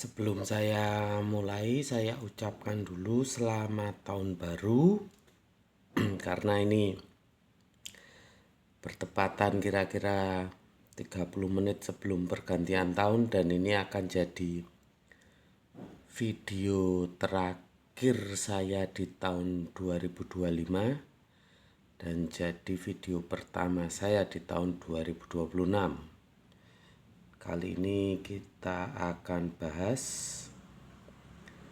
Sebelum saya mulai, saya ucapkan dulu selamat tahun baru. Karena ini bertepatan kira-kira 30 menit sebelum pergantian tahun, dan ini akan jadi video terakhir saya di tahun 2025 dan jadi video pertama saya di tahun 2026. Kali ini kita akan bahas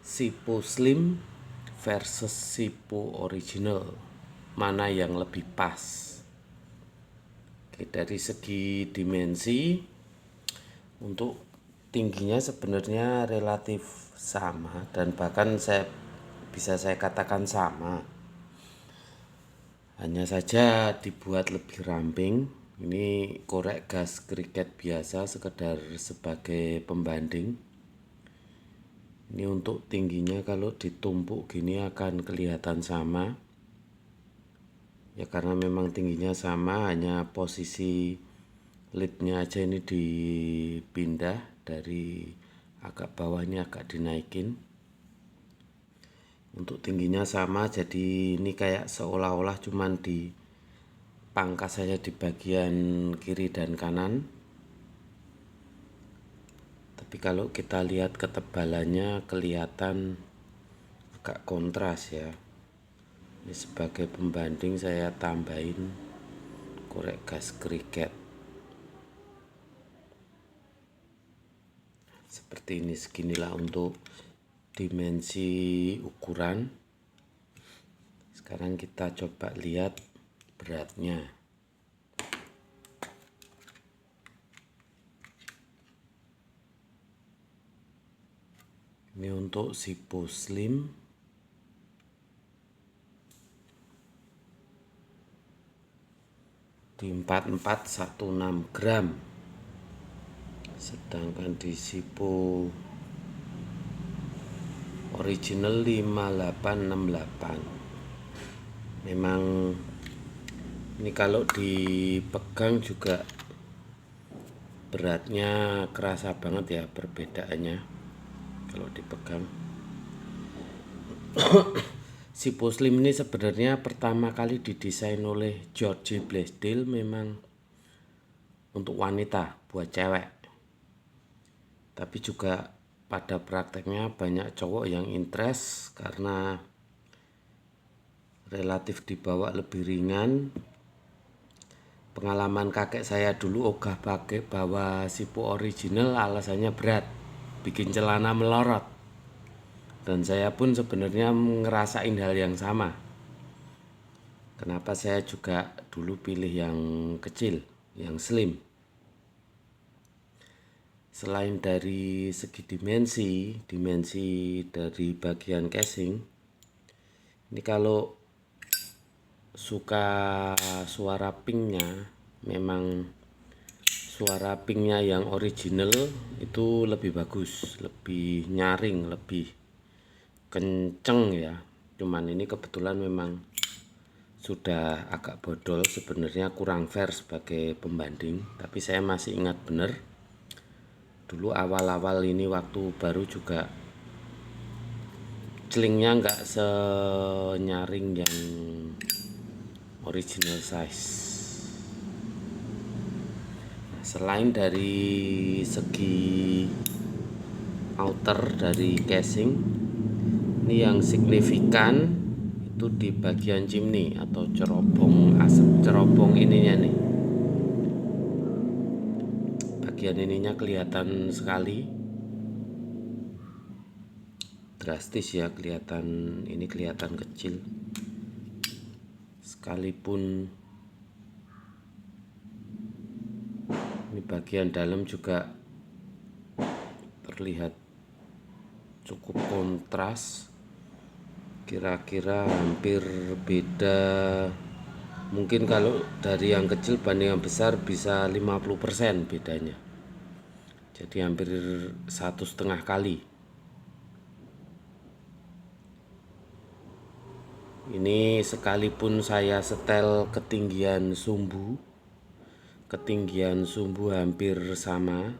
Sipo Slim versus Sipo Original, mana yang lebih pas. Oke, dari segi dimensi, untuk tingginya sebenarnya relatif sama, dan bahkan bisa saya katakan sama. Hanya saja dibuat lebih ramping. Ini korek gas kriket biasa, sekedar sebagai pembanding. Ini untuk tingginya, kalau ditumpuk gini akan kelihatan sama. Ya karena memang tingginya sama, hanya posisi lidnya aja ini dipindah dari agak bawah, ini agak dinaikin. Untuk tingginya sama, jadi ini kayak seolah-olah cuman di pangkas saja di bagian kiri dan kanan. Tapi kalau kita lihat ketebalannya kelihatan agak kontras ya. Ini sebagai pembanding saya tambahin korek gas kriket. Seperti ini, seginilah untuk dimensi ukuran. Sekarang kita coba lihat beratnya. Ini untuk Sipo Slim. Di 4416 gram. Sedangkan di Sipo Original 5868. Memang ini kalau dipegang juga beratnya kerasa banget ya perbedaannya kalau dipegang. Sipo Slim ini sebenarnya pertama kali didesain oleh George Blaisdell, memang untuk wanita, buat cewek. Tapi juga pada prakteknya banyak cowok yang interest karena relatif dibawa lebih ringan. Pengalaman kakek saya dulu ogah pakai bawa Sipo Original, alasannya berat, bikin celana melorot. Dan saya pun sebenarnya ngerasain hal yang sama. Kenapa saya juga dulu pilih yang kecil, yang slim. Selain dari segi dimensi dari bagian casing, ini kalau suka suara pingnya, memang suara pingnya yang original itu lebih bagus, lebih nyaring, lebih kenceng ya. Cuman ini kebetulan memang sudah agak bodol, sebenarnya kurang fair sebagai pembanding. Tapi saya masih ingat bener dulu awal-awal ini waktu baru juga celingnya nggak senyaring yang original size. Nah, selain dari segi outer dari casing, ini yang signifikan itu di bagian chimney atau cerobong asap, cerobong ininya nih. Bagian ininya kelihatan sekali drastis ya, ini kelihatan kecil. Sekalipun ini bagian dalam juga terlihat cukup kontras, kira-kira hampir beda. Mungkin kalau dari yang kecil banding yang besar bisa 50% bedanya. Jadi hampir 1,5 kali. Ini sekalipun saya setel ketinggian sumbu hampir sama,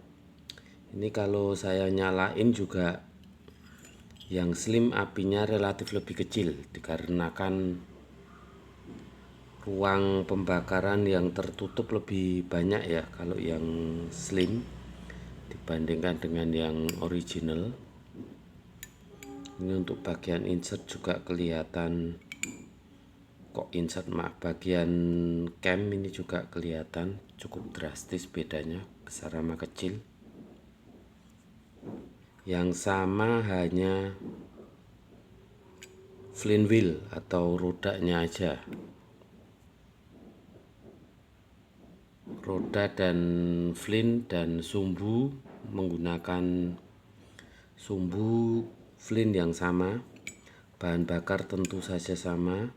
Ini kalau saya nyalain juga yang slim apinya relatif lebih kecil dikarenakan ruang pembakaran yang tertutup lebih banyak ya kalau yang slim dibandingkan dengan yang original. Ini untuk bagian insert juga kelihatan, insert bagian cam ini juga kelihatan cukup drastis bedanya besar sama kecil. Yang sama hanya flint wheel atau rodanya aja. Roda dan flint dan sumbu menggunakan sumbu flint yang sama, bahan bakar tentu saja sama,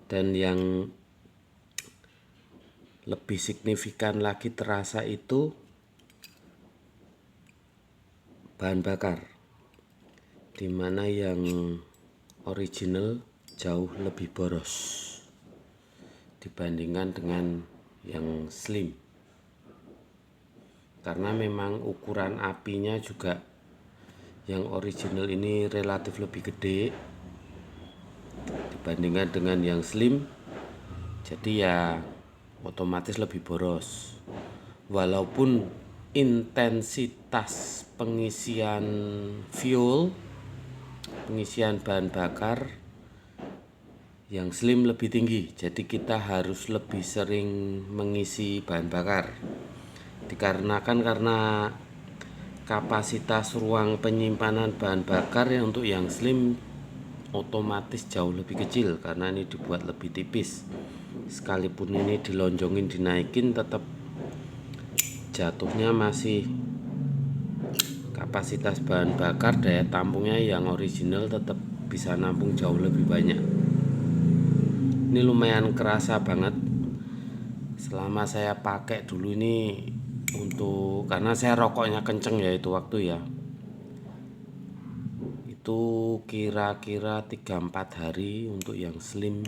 dan yang lebih signifikan lagi terasa itu bahan bakar, dimana yang original jauh lebih boros dibandingkan dengan yang slim, karena memang ukuran apinya juga yang original ini relatif lebih gede dibandingkan dengan yang slim, jadi ya otomatis lebih boros. Walaupun intensitas pengisian fuel, pengisian bahan bakar yang slim lebih tinggi, jadi kita harus lebih sering mengisi bahan bakar dikarenakan karena kapasitas ruang penyimpanan bahan bakar yang untuk yang slim otomatis jauh lebih kecil karena ini dibuat lebih tipis. Sekalipun ini dilonjongin dinaikin tetap jatuhnya masih kapasitas bahan bakar, daya tampungnya yang original tetap bisa nampung jauh lebih banyak. Ini lumayan kerasa banget selama saya pakai dulu ini, karena saya rokoknya kenceng ya itu waktu ya. Itu kira-kira 3-4 hari untuk yang slim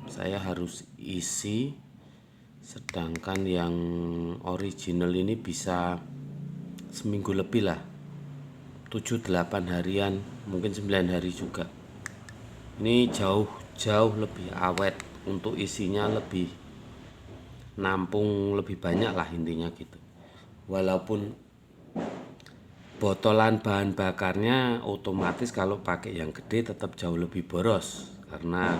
saya harus isi, sedangkan yang original ini bisa seminggu lebih lah, 7-8 harian, mungkin 9 hari juga. Ini jauh lebih awet, untuk isinya lebih nampung lebih banyak lah intinya gitu. Walaupun botolan bahan bakarnya otomatis kalau pakai yang gede tetap jauh lebih boros, karena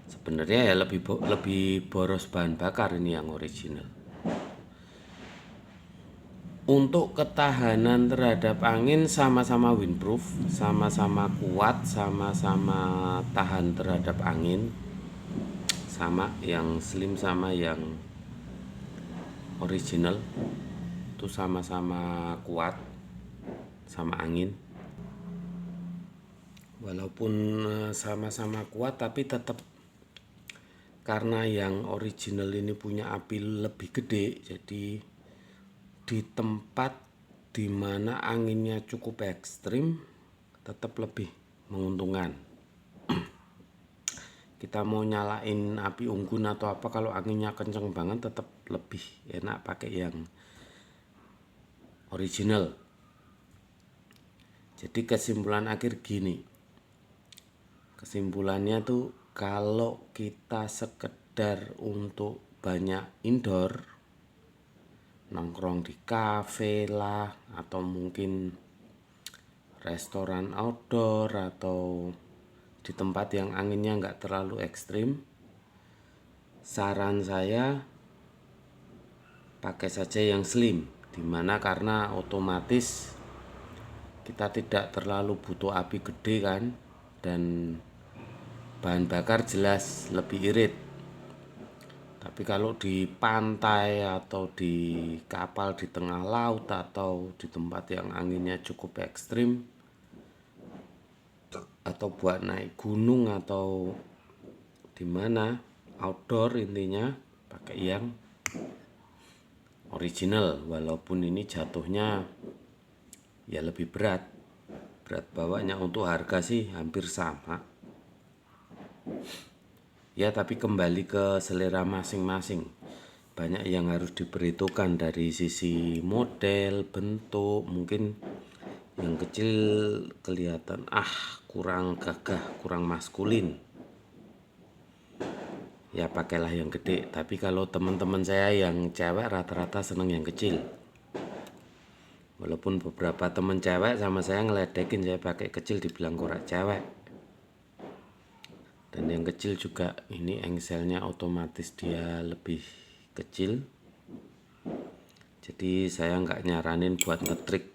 sebenarnya ya lebih boros bahan bakar ini yang original. Untuk ketahanan terhadap angin sama-sama windproof, sama-sama kuat, sama-sama tahan terhadap angin, sama yang slim sama yang original itu sama-sama kuat sama angin. Walaupun sama-sama kuat tapi tetap, karena yang original ini punya api lebih gede, jadi di tempat dimana anginnya cukup ekstrim tetap lebih menguntungkan. Kita mau nyalain api unggun atau apa, kalau anginnya kenceng banget tetap lebih enak pakai yang original. Jadi kesimpulan akhir gini, kesimpulannya tuh kalau kita sekedar untuk banyak indoor, nongkrong di kafe lah, atau mungkin restoran outdoor, atau di tempat yang anginnya nggak terlalu ekstrim, saran saya pakai saja yang slim, dimana karena otomatis kita tidak terlalu butuh api gede kan, dan bahan bakar jelas lebih irit. Tapi kalau di pantai atau di kapal di tengah laut atau di tempat yang anginnya cukup ekstrim, atau buat naik gunung atau di mana outdoor, intinya pakai yang original. Walaupun ini jatuhnya ya lebih berat bawanya, untuk harga sih hampir sama ya, tapi kembali ke selera masing-masing. banyak yang harus diperhitungkan dari sisi model, bentuk. Mungkin yang kecil kelihatan kurang gagah, kurang maskulin, ya pakailah yang gede. Tapi kalau teman-teman saya yang cewek rata-rata seneng yang kecil. Walaupun beberapa teman cewek sama saya ngeledekin saya pakai kecil, dibilang korek cewek. Dan yang kecil juga ini engselnya otomatis dia lebih kecil. Jadi saya nggak nyaranin buat ngetrik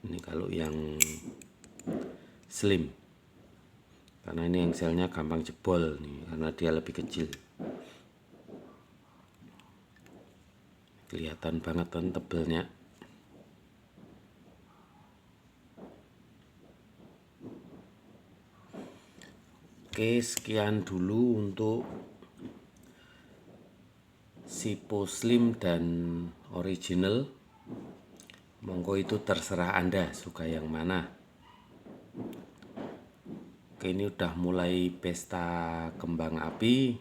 ini kalau yang slim, karena ini engselnya gampang jebol nih karena dia lebih kecil. Kelihatan banget kan tebelnya. Oke, sekian dulu untuk Sipo Slim dan original. Monggo itu terserah Anda suka yang mana. Oke, ini udah mulai pesta kembang api.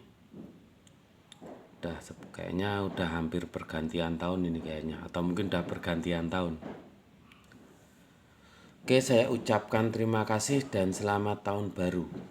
Kayaknya udah hampir pergantian tahun ini kayaknya, atau mungkin udah pergantian tahun. Oke, saya ucapkan terima kasih dan selamat tahun baru.